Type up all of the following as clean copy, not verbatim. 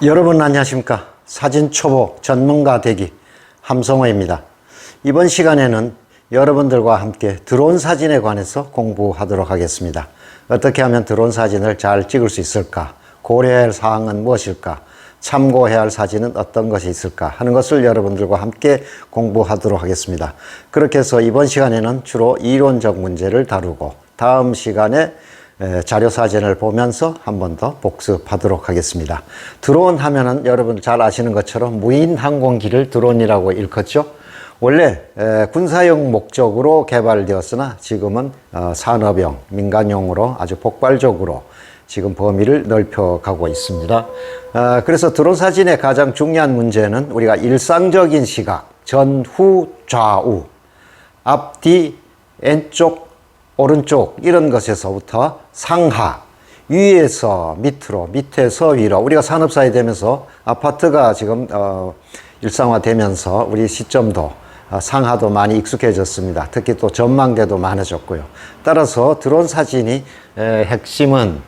여러분 안녕하십니까? 사진 초보 전문가 되기 함성호입니다. 이번 시간에는 여러분들과 함께 드론 사진에 관해서 공부하도록 하겠습니다. 어떻게 하면 드론 사진을 잘 찍을 수 있을까? 고려해야 할 사항은 무엇일까? 참고해야 할 사진은 어떤 것이 있을까? 하는 것을 여러분들과 함께 공부하도록 하겠습니다. 그렇게 해서 이번 시간에는 주로 이론적 문제를 다루고 다음 시간에 자료 사진을 보면서 한 번 더 복습하도록 하겠습니다. 드론 하면은 여러분 잘 아시는 것처럼 무인 항공기를 드론이라고 일컫죠. 원래 군사용 목적으로 개발되었으나 지금은 산업용, 민간용으로 아주 폭발적으로 지금 범위를 넓혀가고 있습니다. 그래서 드론 사진의 가장 중요한 문제는 우리가 일상적인 시각, 전, 후, 좌우, 앞, 뒤, 왼쪽, 오른쪽 이런 것에서부터 상하, 위에서 밑으로, 밑에서 위로, 우리가 산업사회 되면서 아파트가 지금 일상화되면서 우리 시점도 상하도 많이 익숙해졌습니다. 특히 또 전망대도 많아졌고요. 따라서 드론 사진이 핵심은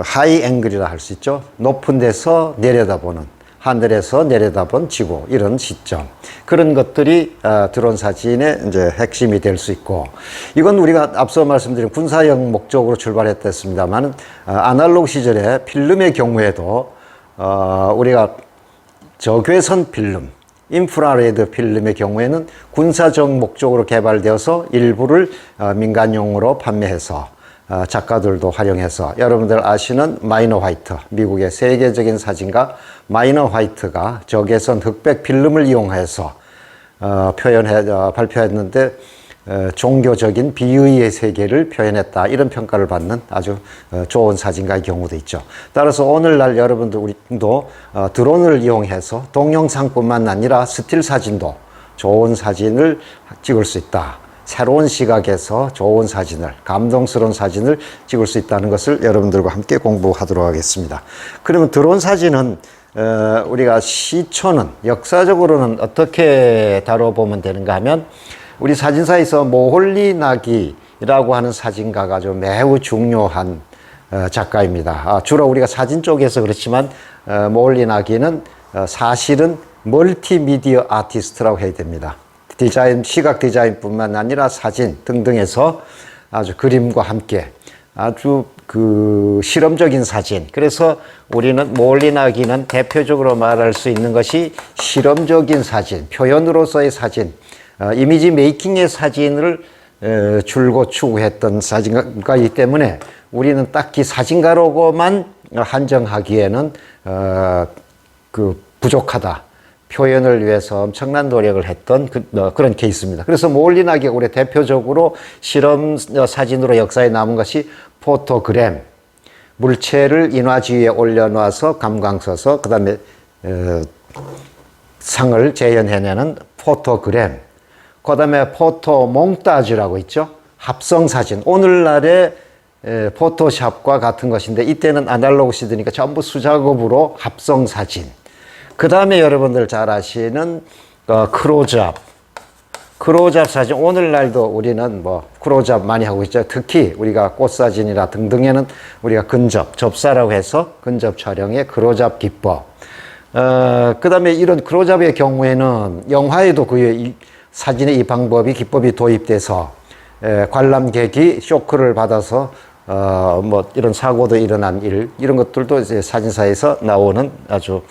하이 앵글이라 할 수 있죠. 높은 데서 내려다보는, 하늘에서 내려다본 지구, 이런 시점, 그런 것들이 드론 사진의 이제 핵심이 될 수 있고, 이건 우리가 앞서 말씀드린 군사용 목적으로 출발했습니다만 아날로그 시절에 필름의 경우에도 우리가 저괴선 필름, 인프라레드 필름의 경우에는 군사적 목적으로 개발되어서 일부를 민간용으로 판매해서 작가들도 활용해서, 여러분들 아시는 마이너 화이트, 미국의 세계적인 사진가 마이너 화이트가 적외선 흑백 필름을 이용해서 발표했는데 종교적인 비의의 세계를 표현했다, 이런 평가를 받는 아주 좋은 사진가의 경우도 있죠. 따라서 오늘날 여러분들 우리도 드론을 이용해서 동영상뿐만 아니라 스틸 사진도 좋은 사진을 찍을 수 있다, 새로운 시각에서 좋은 사진을, 감동스러운 사진을 찍을 수 있다는 것을 여러분들과 함께 공부하도록 하겠습니다. 그러면 드론 사진은 우리가 시초는 역사적으로는 어떻게 다뤄보면 되는가 하면, 우리 사진사에서 모홀리 나기라고 하는 사진가가 좀 매우 중요한 작가입니다. 주로 우리가 사진 쪽에서 그렇지만 모홀리 나기는 사실은 멀티미디어 아티스트라고 해야 됩니다. 디자인, 시각 디자인뿐만 아니라 사진 등등에서 아주 그림과 함께 아주 실험적인 사진. 그래서 우리는 모홀리 나기는 대표적으로 말할 수 있는 것이 실험적인 사진, 표현으로서의 사진, 이미지 메이킹의 사진을 줄곧 추구했던 사진가이기 때문에 우리는 딱히 사진가로만 한정하기에는 부족하다. 표현을 위해서 엄청난 노력을 했던 그런 케이스입니다. 그래서 모홀리 나기가 우리 대표적으로 실험 사진으로 역사에 남은 것이 포토그램, 물체를 인화지위에 올려놔서 감광 써서 그 다음에 상을 재현해내는 포토그램, 그 다음에 포토몽타주라고 있죠. 합성사진, 오늘날의 포토샵과 같은 것인데 이때는 아날로그 시대니까 전부 수작업으로 합성사진. 그 다음에 여러분들 잘 아시는 크로즈업 사진, 오늘날도 우리는 크로즈업 많이 하고 있죠. 특히 우리가 꽃사진이라 등등에는 우리가 접사라고 해서 근접 촬영의 크로즈업 기법. 그 다음에 이런 크로즈업의 경우에는 영화에도 사진의 이 방법이, 기법이 도입돼서 관람객이 쇼크를 받아서 이런 사고도 일어난 이런 것들도 이제 사진사에서 나오는 아주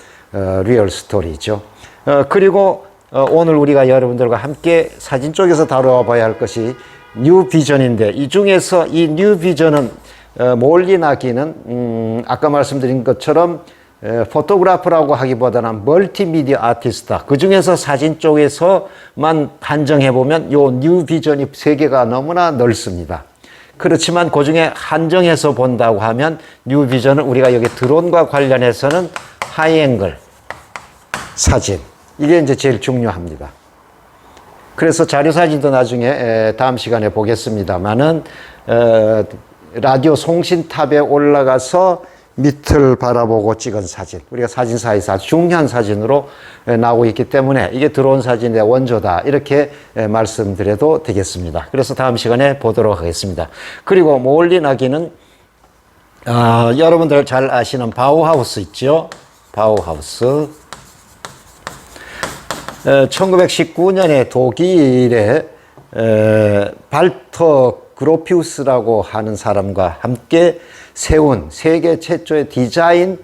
리얼 스토리죠. 그리고 오늘 우리가 여러분들과 함께 사진 쪽에서 다뤄봐야 할 것이 뉴 비전인데, 이 중에서 이 뉴 비전은 모홀리 나기는 아까 말씀드린 것처럼 포토그래퍼라고 하기보다는 멀티미디어 아티스트다. 그 중에서 사진 쪽에서만 한정해보면 요 뉴 비전이 세계가 너무나 넓습니다. 그렇지만 그 중에 한정해서 본다고 하면 뉴 비전은 우리가 여기 드론과 관련해서는 하이앵글 사진, 이게 이제 제일 중요합니다. 그래서 자료 사진도 나중에 다음 시간에 보겠습니다만은 라디오 송신탑에 올라가서 밑을 바라보고 찍은 사진, 우리가 사진사에서 아주 중요한 사진으로 나오고 있기 때문에 이게 드론 사진의 원조다, 이렇게 말씀드려도 되겠습니다. 그래서 다음 시간에 보도록 하겠습니다. 그리고 모홀리 나기는 여러분들 잘 아시는 바우하우스 있죠? 바우하우스. 1919년에 독일의 발터 그로피우스라고 하는 사람과 함께 세운 세계 최초의 디자인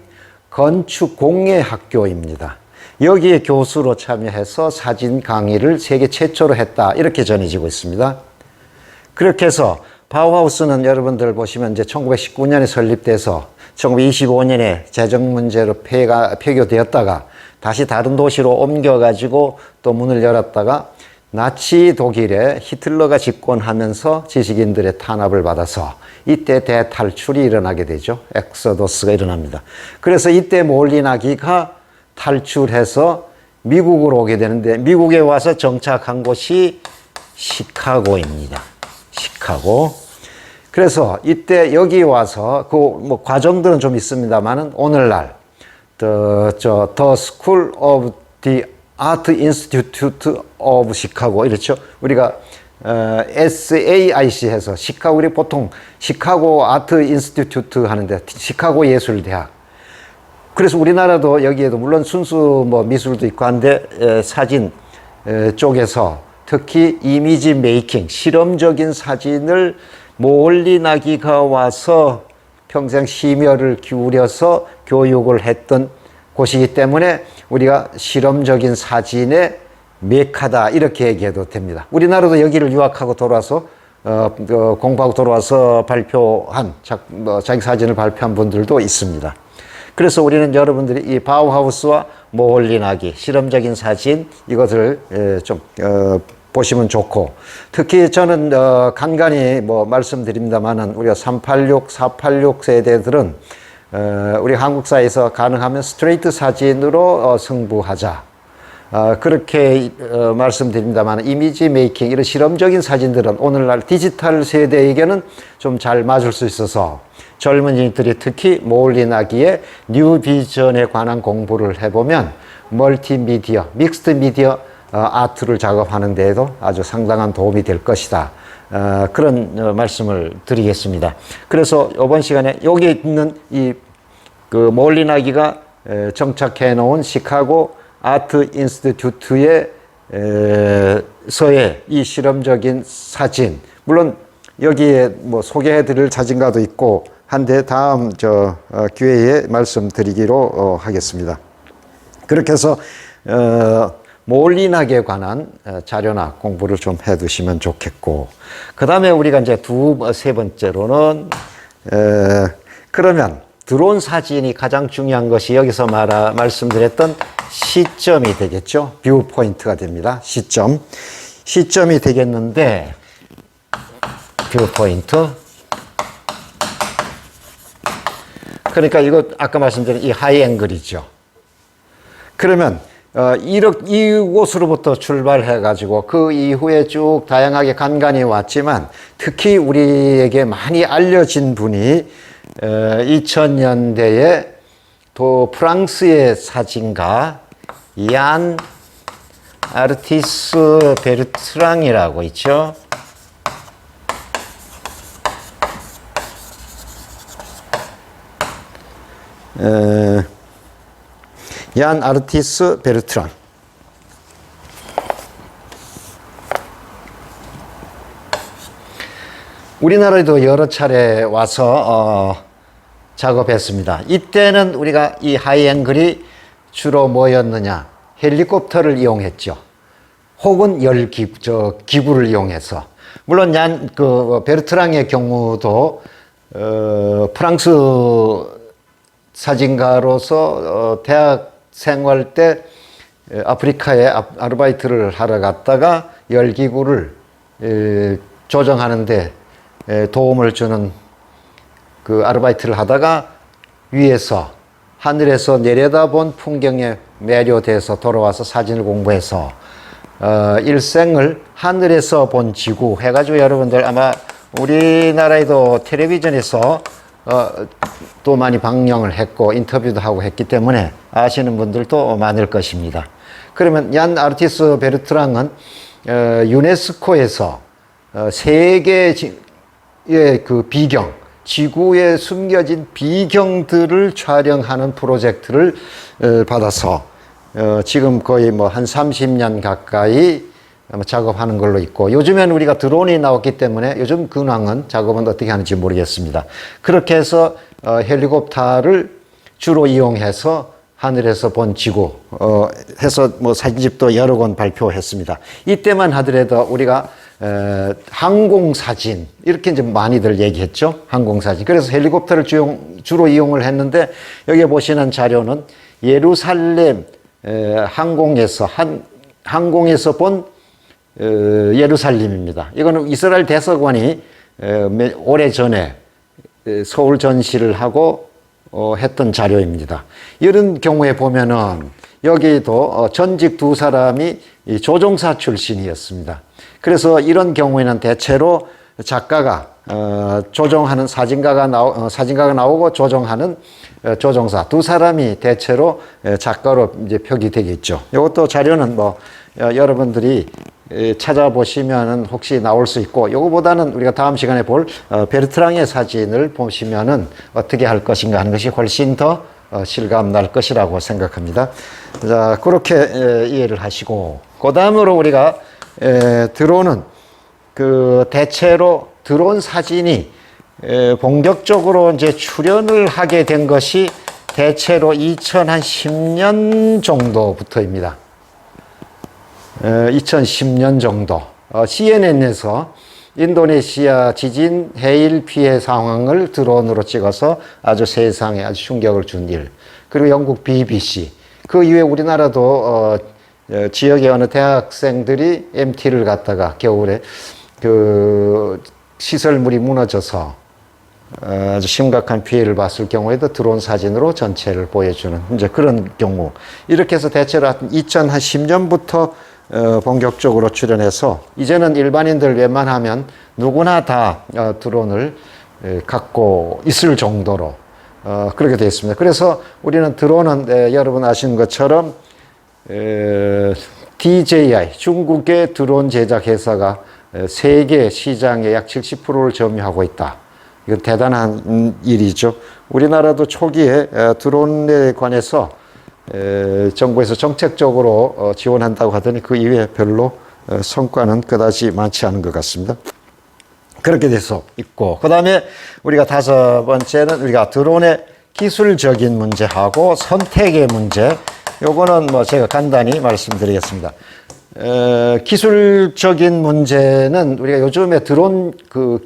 건축 공예 학교입니다. 여기에 교수로 참여해서 사진 강의를 세계 최초로 했다, 이렇게 전해지고 있습니다. 그렇게 해서 바우하우스는 여러분들 보시면 이제 1919년에 설립돼서 1925년에 재정 문제로 폐교되었다가 다시 다른 도시로 옮겨가지고 또 문을 열었다가 나치 독일에 히틀러가 집권하면서 지식인들의 탄압을 받아서 이때 대탈출이 일어나게 되죠. 엑소더스가 일어납니다. 그래서 이때 몰리나기가 탈출해서 미국으로 오게 되는데, 미국에 와서 정착한 곳이 시카고입니다. 시카고. 그래서 이때 여기 와서 그 뭐 과정들은 좀 있습니다만은 오늘날 The School of the Art Institute of Chicago, 이렇죠. 우리가 SAIC 해서 시카고, 우리 보통 시카고 아트 인스티튜트 하는데 시카고 예술대학. 그래서 우리나라도 여기에도 물론 순수 뭐 미술도 있고 한데 사진 쪽에서 특히 이미지 메이킹, 실험적인 사진을 몰리나기가 와서 평생 심혈을 기울여서 교육을 했던 곳이기 때문에 우리가 실험적인 사진의 메카다, 이렇게 얘기해도 됩니다. 우리나라도 여기를 유학하고 돌아와서 공부하고 돌아와서 발표한 자기 사진을 발표한 분들도 있습니다. 그래서 우리는 여러분들이 이 바우하우스와 몰리나기, 실험적인 사진, 이것을 좀 보시면 좋고, 특히 저는 간간히 뭐 말씀드립니다만은 우리가 386, 486 세대들은 우리 한국 사회에서 가능하면 스트레이트 사진으로 승부하자, 그렇게 말씀드립니다만, 이미지 메이킹, 이런 실험적인 사진들은 오늘날 디지털 세대에게는 좀 잘 맞을 수 있어서 젊은이들이 특히 몰리나기의 뉴 비전에 관한 공부를 해보면 멀티미디어, 믹스드 미디어 아트를 작업하는 데에도 아주 상당한 도움이 될 것이다, 그런 말씀을 드리겠습니다. 그래서 이번 시간에 여기 있는 이 그 몰리나기가 정착해 놓은 시카고 아트 인스티튜트의 서의 이 실험적인 사진, 물론 여기에 뭐 소개해 드릴 사진가도 있고 한데 다음 기회에 말씀드리기로 하겠습니다. 그렇게 해서 몰리나기에 관한 자료나 공부를 좀 해 두시면 좋겠고, 그 다음에 우리가 이제 세 번째로는 그러면 드론 사진이 가장 중요한 것이 여기서 말씀드렸던 시점이 되겠죠. 뷰 포인트가 됩니다. 시점이 되겠는데, 뷰 포인트. 그러니까 이거 아까 말씀드린 이 하이 앵글이죠. 그러면 이곳으로부터 출발해 가지고 그 이후에 쭉 다양하게 간간히 왔지만, 특히 우리에게 많이 알려진 분이 2000년대에 또 프랑스의 사진가 얀 아르티스 베르트랑이라고 있죠. 얀 아르티스 베르트랑. 우리나라에도 여러 차례 와서 작업했습니다. 이때는 우리가 이 하이앵글이 주로 뭐였느냐, 헬리콥터를 이용했죠. 혹은 기구를 이용해서. 물론 베르트랑의 경우도 프랑스 사진가로서 대학 생활 때 아프리카에 아르바이트를 하러 갔다가 열기구를 조정하는데 도움을 주는 그 아르바이트를 하다가 위에서 하늘에서 내려다본 풍경에 매료돼서 돌아와서 사진을 공부해서 일생을 하늘에서 본 지구 해가지고, 여러분들 아마 우리나라에도 텔레비전에서 또 많이 방영을 했고 인터뷰도 하고 했기 때문에 아시는 분들도 많을 것입니다. 그러면 얀 아르티스 베르트랑은 유네스코에서 세계의 그 비경, 지구에 숨겨진 비경들을 촬영하는 프로젝트를 받아서 지금 거의 뭐 한 30년 가까이 작업하는 걸로 있고, 요즘에는 우리가 드론이 나왔기 때문에 요즘 근황은 작업은 어떻게 하는지 모르겠습니다. 그렇게 해서 헬리콥터를 주로 이용해서 하늘에서 본 지구 해서 뭐 사진집도 여러 권 발표했습니다. 이때만 하더라도 우리가 항공사진 이렇게 이제 많이들 얘기했죠. 항공사진. 그래서 헬리콥터를 주로 이용을 했는데, 여기 보시는 자료는 예루살렘 항공에서 본 예루살렘입니다. 이거는 이스라엘 대사관이 오래전에 서울 전시를 하고 했던 자료입니다. 이런 경우에 보면은 여기도 전직 두 사람이 조종사 출신이었습니다. 그래서 이런 경우에는 대체로 작가가 조종하는 사진가가 나오고 조종하는 조종사 두 사람이 대체로 작가로 이제 표기되겠죠. 이것도 자료는 뭐 여러분들이 찾아보시면은 혹시 나올 수 있고, 이거보다는 우리가 다음 시간에 볼 베르트랑의 사진을 보시면은 어떻게 할 것인가 하는 것이 훨씬 더 실감 날 것이라고 생각합니다. 자, 그렇게 이해를 하시고, 그 다음으로 우리가 드론은 대체로 드론 사진이 본격적으로 이제 출현을 하게 된 것이 대체로 2010년 정도부터입니다. 2010년 정도 CNN에서 인도네시아 지진 해일 피해 상황을 드론으로 찍어서 아주 세상에 아주 충격을 준 일, 그리고 영국 BBC, 그 이후에 우리나라도 지역의 어느 대학생들이 MT를 갖다가 겨울에 시설물이 무너져서 아주 심각한 피해를 봤을 경우에도 드론 사진으로 전체를 보여주는 이제 그런 경우, 이렇게 해서 대체로 2010년부터 본격적으로 출연해서 이제는 일반인들 웬만하면 누구나 다 드론을 갖고 있을 정도로 그렇게 되어 있습니다. 그래서 우리는 드론은 여러분 아시는 것처럼 DJI 중국의 드론 제작 회사가 세계 시장의 약 70%를 점유하고 있다. 이거 대단한 일이죠. 우리나라도 초기에 드론에 관해서 정부에서 정책적으로 지원한다고 하더니 그 이외에 별로 성과는 그다지 많지 않은 것 같습니다. 그렇게 돼서 있고, 그 다음에 우리가 다섯 번째는 우리가 드론의 기술적인 문제하고 선택의 문제, 요거는 뭐 제가 간단히 말씀드리겠습니다. 기술적인 문제는 우리가 요즘에 드론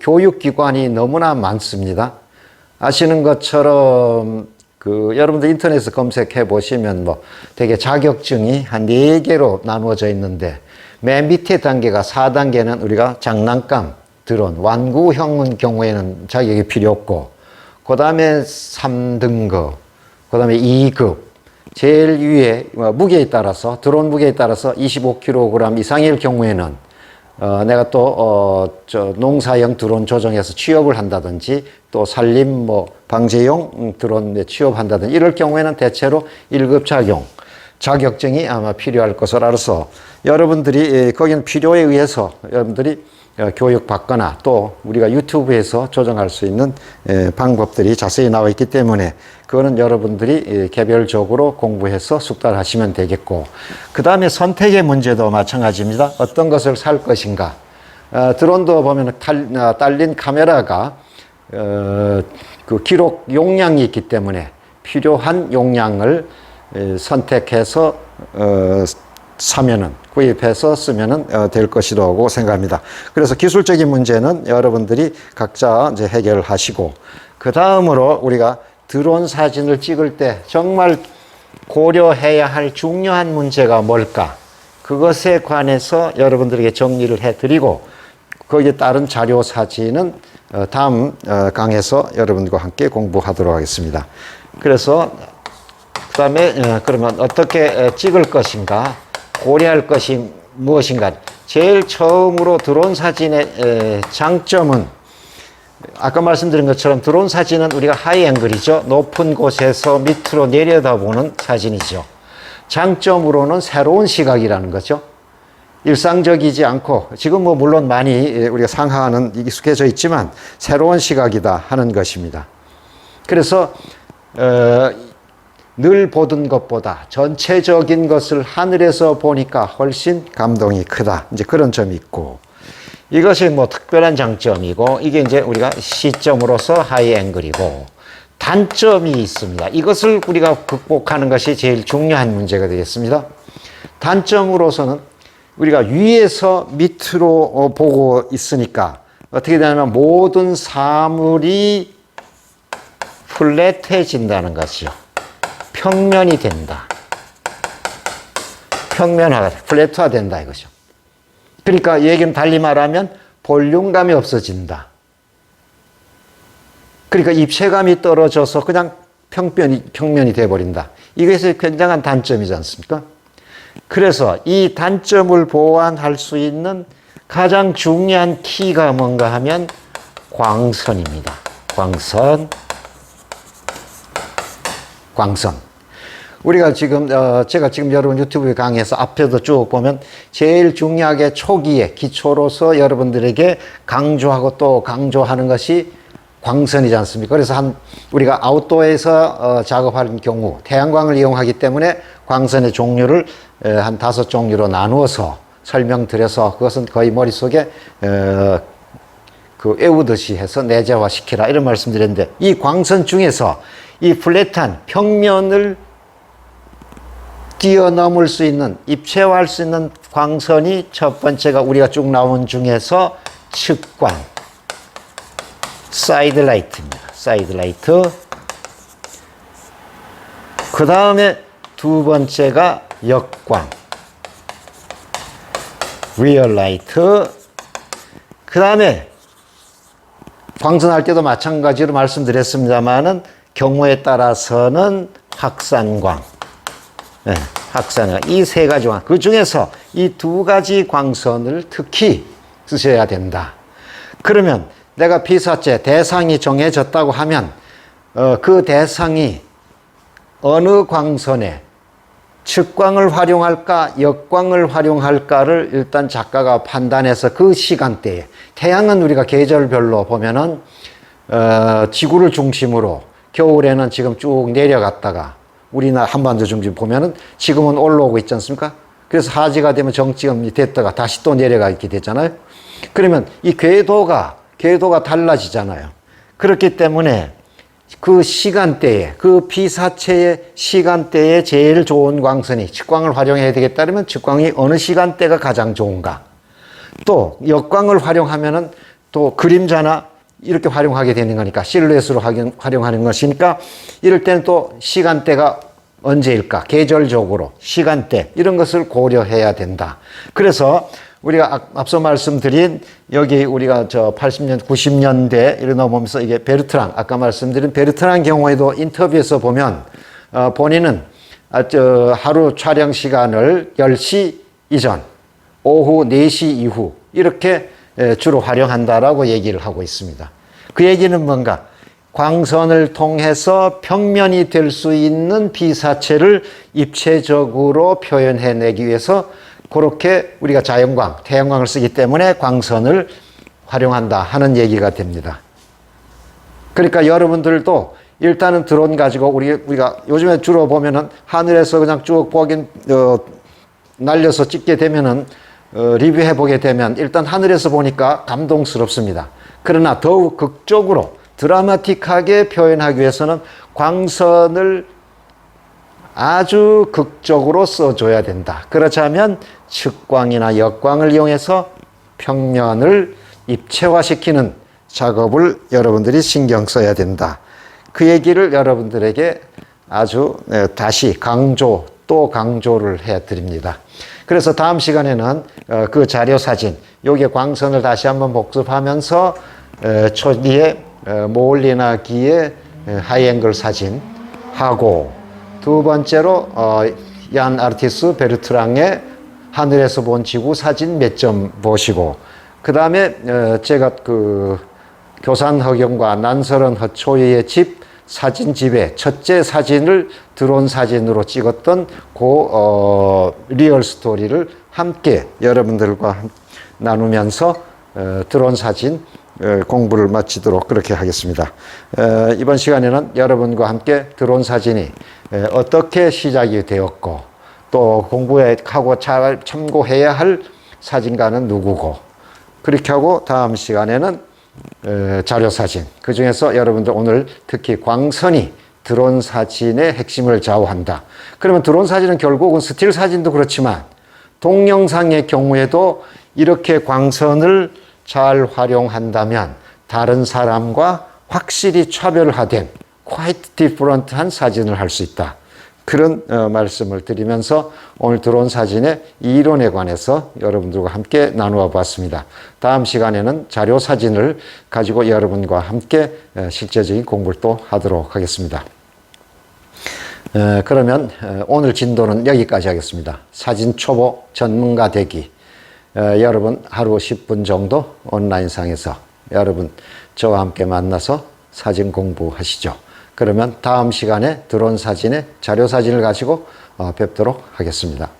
교육기관이 너무나 많습니다. 아시는 것처럼 여러분들 인터넷에서 검색해 보시면 뭐 되게 자격증이 한 4개로 나누어져 있는데, 맨 밑에 단계가 4단계는 우리가 장난감 드론 완구형 경우에는 자격이 필요 없고, 그 다음에 3등급, 그 다음에 2급, 제일 위에 무게에 따라서, 드론 무게에 따라서 25kg 이상일 경우에는 내가 또 농사형 드론 조종해서 취업을 한다든지, 또 산림 방제용 드론 취업한다든지, 이럴 경우에는 대체로 1급 자격증이 아마 필요할 것을 알아서 여러분들이 거기는 필요에 의해서 여러분들이 교육받거나, 또 우리가 유튜브에서 조정할 수 있는 방법들이 자세히 나와 있기 때문에 그거는 여러분들이 개별적으로 공부해서 숙달하시면 되겠고, 그 다음에 선택의 문제도 마찬가지입니다. 어떤 것을 살 것인가. 드론도 보면 딸린 카메라가 기록 용량이 있기 때문에 필요한 용량을 선택해서 구입해서 쓰면은 될 것이라고 생각합니다. 그래서 기술적인 문제는 여러분들이 각자 이제 해결하시고, 그 다음으로 우리가 드론 사진을 찍을 때 정말 고려해야 할 중요한 문제가 뭘까? 그것에 관해서 여러분들에게 정리를 해드리고, 거기에 따른 자료 사진은 다음 강에서 여러분과 함께 공부하도록 하겠습니다. 그래서 그 다음에 그러면 어떻게 찍을 것인가, 고려할 것이 무엇인가. 제일 처음으로 드론 사진의 장점은, 아까 말씀드린 것처럼 드론 사진은 우리가 하이 앵글이죠. 높은 곳에서 밑으로 내려다보는 사진이죠. 장점으로는 새로운 시각이라는 거죠. 일상적이지 않고 지금 뭐 물론 많이 우리가 상하는 익숙해져 있지만 새로운 시각이다 하는 것입니다. 그래서 늘 보던 것보다 전체적인 것을 하늘에서 보니까 훨씬 감동이 크다. 이제 그런 점이 있고, 이것이 뭐 특별한 장점이고, 이게 이제 우리가 시점으로서 하이 앵글이고, 단점이 있습니다. 이것을 우리가 극복하는 것이 제일 중요한 문제가 되겠습니다. 단점으로서는 우리가 위에서 밑으로 보고 있으니까 어떻게 되냐면 모든 사물이 플랫해진다는 것이요. 평면이 된다. 평면화가, 플랫화 된다 이거죠. 그러니까 얘기는 달리 말하면 볼륨감이 없어진다. 그러니까 입체감이 떨어져서 그냥 평면이 돼버린다. 이것이 굉장한 단점이지 않습니까? 그래서 이 단점을 보완할 수 있는 가장 중요한 키가 뭔가 하면 광선입니다. 광선. 우리가 지금 제가 지금 여러분 유튜브 강의에서 앞에도 쭉 보면 제일 중요하게 초기에 기초로서 여러분들에게 강조하고 또 강조하는 것이 광선이지 않습니까? 그래서 우리가 아웃도어에서 작업하는 경우 태양광을 이용하기 때문에 광선의 종류를 한 5종류로 나누어서 설명드려서 그것은 거의 머릿속에 외우듯이 해서 내재화시키라 이런 말씀드렸는데, 이 광선 중에서 이 플랫한 평면을 뛰어넘을 수 있는, 입체화할 수 있는 광선이 첫 번째가 우리가 쭉 나온 중에서 측광, 사이드 라이트입니다. 사이드 라이트. 그 다음에 두 번째가 역광, 리얼 라이트. 그 다음에 광선할 때도 마찬가지로 말씀드렸습니다만은 경우에 따라서는 확산광, 네, 확산광. 이 세 가지 광. 그 중에서 이 두 가지 광선을 특히 쓰셔야 된다. 그러면 내가 피사체 대상이 정해졌다고 하면 그 대상이 어느 광선에 측광을 활용할까 역광을 활용할까를 일단 작가가 판단해서 그 시간대에, 태양은 우리가 계절별로 보면은 지구를 중심으로 겨울에는 지금 쭉 내려갔다가 우리나라 한반도 중심 보면은 지금은 올라오고 있지 않습니까? 그래서 하지가 되면 정지음이 됐다가 다시 또 내려가게 되잖아요. 그러면 이 궤도가 달라지잖아요. 그렇기 때문에 그 시간대에, 그 피사체의 시간대에 제일 좋은 광선이 측광을 활용해야 되겠다 그러면 측광이 어느 시간대가 가장 좋은가. 또 역광을 활용하면은 또 그림자나 이렇게 활용하게 되는 거니까, 실루엣으로 활용하는 것이니까 이럴 때는 또 시간대가 언제일까, 계절적으로 시간대 이런 것을 고려해야 된다. 그래서 우리가 앞서 말씀드린 여기 우리가 80년, 90년대 이런 넘으면서 이게 베르트랑, 아까 말씀드린 베르트랑 경우에도 인터뷰에서 보면 본인은 하루 촬영 시간을 10시 이전, 오후 4시 이후 이렇게 주로 활용한다라고 얘기를 하고 있습니다. 그 얘기는 뭔가 광선을 통해서 평면이 될 수 있는 피사체를 입체적으로 표현해내기 위해서 그렇게 우리가 자연광, 태양광을 쓰기 때문에 광선을 활용한다 하는 얘기가 됩니다. 그러니까 여러분들도 일단은 드론 가지고 우리가 요즘에 주로 보면은 하늘에서 그냥 쭉 보긴 날려서 찍게 되면은 리뷰해 보게 되면 일단 하늘에서 보니까 감동스럽습니다. 그러나 더욱 극적으로 드라마틱하게 표현하기 위해서는 광선을 아주 극적으로 써줘야 된다. 그렇지 않으면 측광이나 역광을 이용해서 평면을 입체화시키는 작업을 여러분들이 신경 써야 된다. 그 얘기를 여러분들에게 아주 다시 또 강조를 해드립니다. 그래서 다음 시간에는 그 자료 사진, 여기에 광선을 다시 한번 복습하면서 초기에 모올리나기의 하이앵글 사진 하고, 두 번째로 얀 아르티스 베르트랑의 하늘에서 본 지구 사진 몇 점 보시고, 그 다음에 제가 그 교산 허경과 난설은 허초이의 집 사진집의 첫째 사진을 드론 사진으로 찍었던 리얼 스토리를 함께 여러분들과 나누면서 드론 사진 공부를 마치도록 그렇게 하겠습니다. 이번 시간에는 여러분과 함께 드론 사진이 어떻게 시작이 되었고 또 공부하고 잘 참고해야 할 사진가는 누구고 그렇게 하고 다음 시간에는 자료사진, 그 중에서 여러분들 오늘 특히 광선이 드론 사진의 핵심을 좌우한다. 그러면 드론 사진은 결국은 스틸 사진도 그렇지만 동영상의 경우에도 이렇게 광선을 잘 활용한다면 다른 사람과 확실히 차별화된 quite different한 사진을 할 수 있다. 그런 말씀을 드리면서 오늘 드론 사진의 이론에 관해서 여러분들과 함께 나누어 봤습니다. 다음 시간에는 자료 사진을 가지고 여러분과 함께 실제적인 공부를 또 하도록 하겠습니다. 그러면 오늘 진도는 여기까지 하겠습니다. 사진 초보 전문가 되기. 여러분 하루 10분 정도 온라인상에서 여러분 저와 함께 만나서 사진 공부하시죠. 그러면 다음 시간에 드론 사진의 자료 사진을 가지고 뵙도록 하겠습니다.